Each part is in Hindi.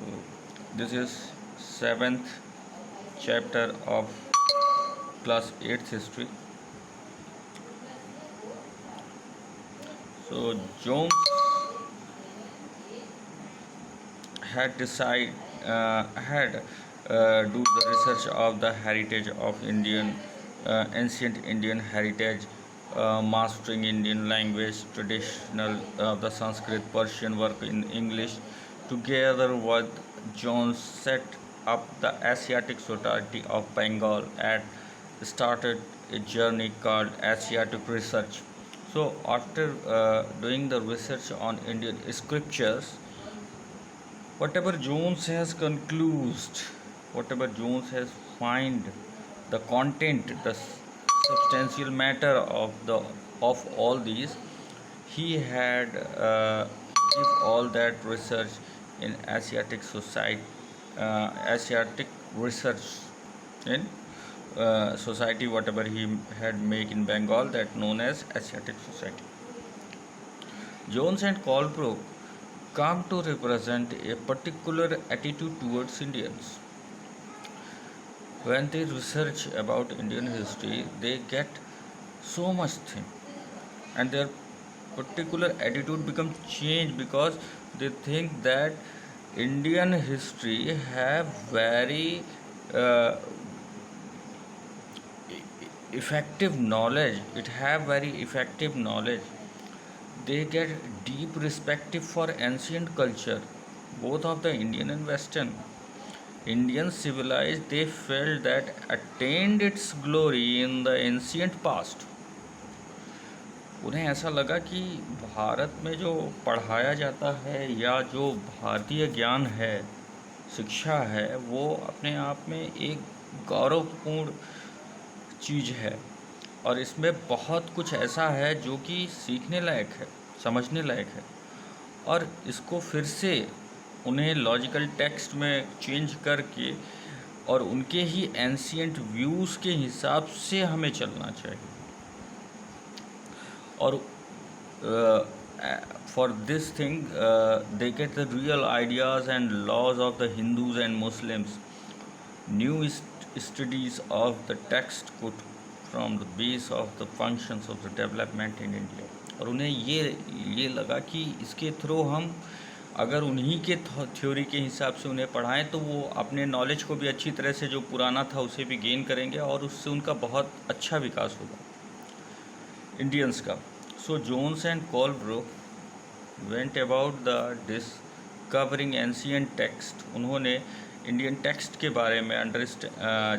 So this is seventh chapter of class 8th history. So Jones had decide had do the research of the heritage of Indian ancient Indian heritage, mastering Indian language, traditional the Sanskrit, Persian work in English. Together with Jones set up the Asiatic Society of Bengal and started a journey called Asiatic Research. So after doing the research on Indian scriptures, whatever Jones has concluded, whatever Jones has find, the content, the substantial matter of all these, he had give all that research in Asiatic society, Asiatic research in society, whatever he had make in Bengal, that known as Asiatic Society. Jones and Colebrook come to represent a particular attitude towards Indians. When they research about Indian history, they get so much thing, and their particular attitude becomes changed because they think that Indian history have very uh, effective knowledge. It have very effective knowledge. They get deep respect for ancient culture, both of the Indian and Western. Indian civilized, they felt that attained its glory in the ancient past. उन्हें ऐसा लगा कि भारत में जो पढ़ाया जाता है या जो भारतीय ज्ञान है, शिक्षा है, वो अपने आप में एक गौरवपूर्ण चीज़ है और इसमें बहुत कुछ ऐसा है जो कि सीखने लायक है, समझने लायक है, और इसको फिर से उन्हें लॉजिकल टेक्स्ट में चेंज करके और उनके ही एंशियंट व्यूज़ के हिसाब से हमें चलना चाहिए. और for this thing they get the real ideas and laws of the Hindus and Muslims. New studies of the text could from the base of the functions of the development in India. और उन्हें ये लगा कि इसके थ्रू हम अगर उन्हीं के थ्योरी के हिसाब से उन्हें पढ़ाएं तो वो अपने नॉलेज को भी अच्छी तरह से, जो पुराना था उसे भी गेन करेंगे और उससे उनका बहुत अच्छा विकास होगा इंडियंस का. So Jones and Colebrooke went about the discovering ancient text. उन्होंने इंडियन टेक्स्ट के बारे में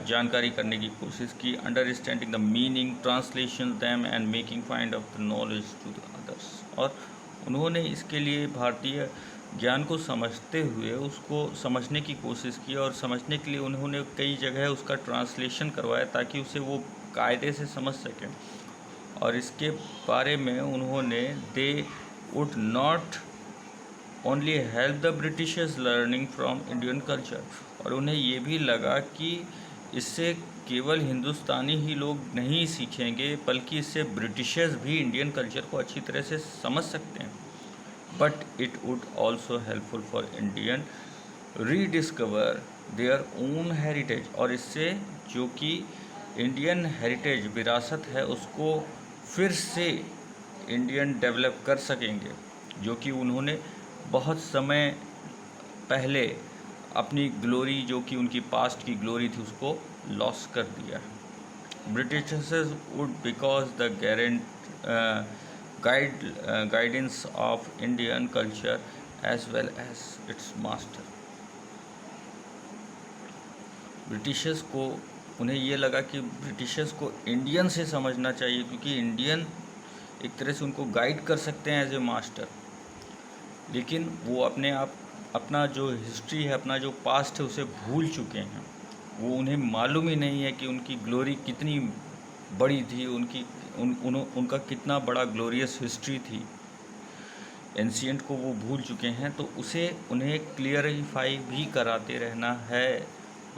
जानकारी करने की कोशिश की, understanding the meaning, translation them and making find of the knowledge to the others. और उन्होंने इसके लिए भारतीय ज्ञान को समझते हुए उसको समझने की कोशिश की और समझने के लिए उन्होंने कई जगह उसका ट्रांसलेशन करवाया ताकि उसे वो कायदे से समझ सकें. और इसके बारे में उन्होंने they would not only help the Britishers learning from Indian culture. और उन्हें ये भी लगा कि इससे केवल हिंदुस्तानी ही लोग नहीं सीखेंगे बल्कि इससे ब्रिटिशर्स भी इंडियन कल्चर को अच्छी तरह से समझ सकते हैं. But it would also helpful for Indian rediscover their own heritage. और इससे जो कि इंडियन हेरिटेज विरासत है उसको फिर से इंडियन डेवलप कर सकेंगे, जो कि उन्होंने बहुत समय पहले अपनी ग्लोरी, जो कि उनकी पास्ट की ग्लोरी थी, उसको लॉस कर दिया. Britishers would because the guidance of Indian culture as well as its master. Britishers को, उन्हें ये लगा कि ब्रिटिशर्स को इंडियन से समझना चाहिए क्योंकि इंडियन एक तरह से उनको गाइड कर सकते हैं एज ए मास्टर. लेकिन वो अपना जो हिस्ट्री है, अपना जो पास्ट है, उसे भूल चुके हैं. वो उन्हें मालूम ही नहीं है कि उनकी ग्लोरी कितनी बड़ी थी, उनका कितना बड़ा ग्लोरियस हिस्ट्री थी. एंशियंट को वो भूल चुके हैं, तो उन्हें क्लियरिफाई भी कराते रहना है,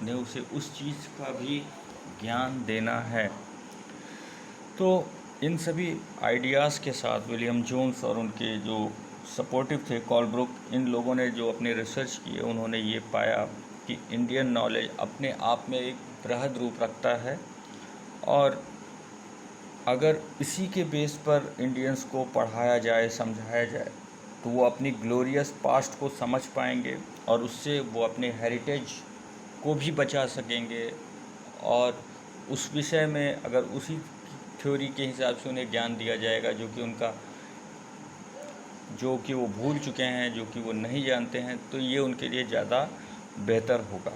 उन्हें उसे उस चीज़ का भी ज्ञान देना है. तो इन सभी आइडियाज़ के साथ विलियम जोन्स और उनके जो सपोर्टिव थे कॉलब्रुक, इन लोगों ने जो अपने रिसर्च किए उन्होंने ये पाया कि इंडियन नॉलेज अपने आप में एक बृहद रूप रखता है, और अगर इसी के बेस पर इंडियंस को पढ़ाया जाए, समझाया जाए, तो वो अपनी ग्लोरियस पास्ट को समझ पाएंगे और उससे वो अपने हेरिटेज को भी बचा सकेंगे। और उस विषय में अगर उसी थ्योरी के हिसाब से उन्हें ज्ञान दिया जाएगा जो कि वो भूल चुके हैं, जो कि वो नहीं जानते हैं, तो ये उनके लिए ज़्यादा बेहतर होगा।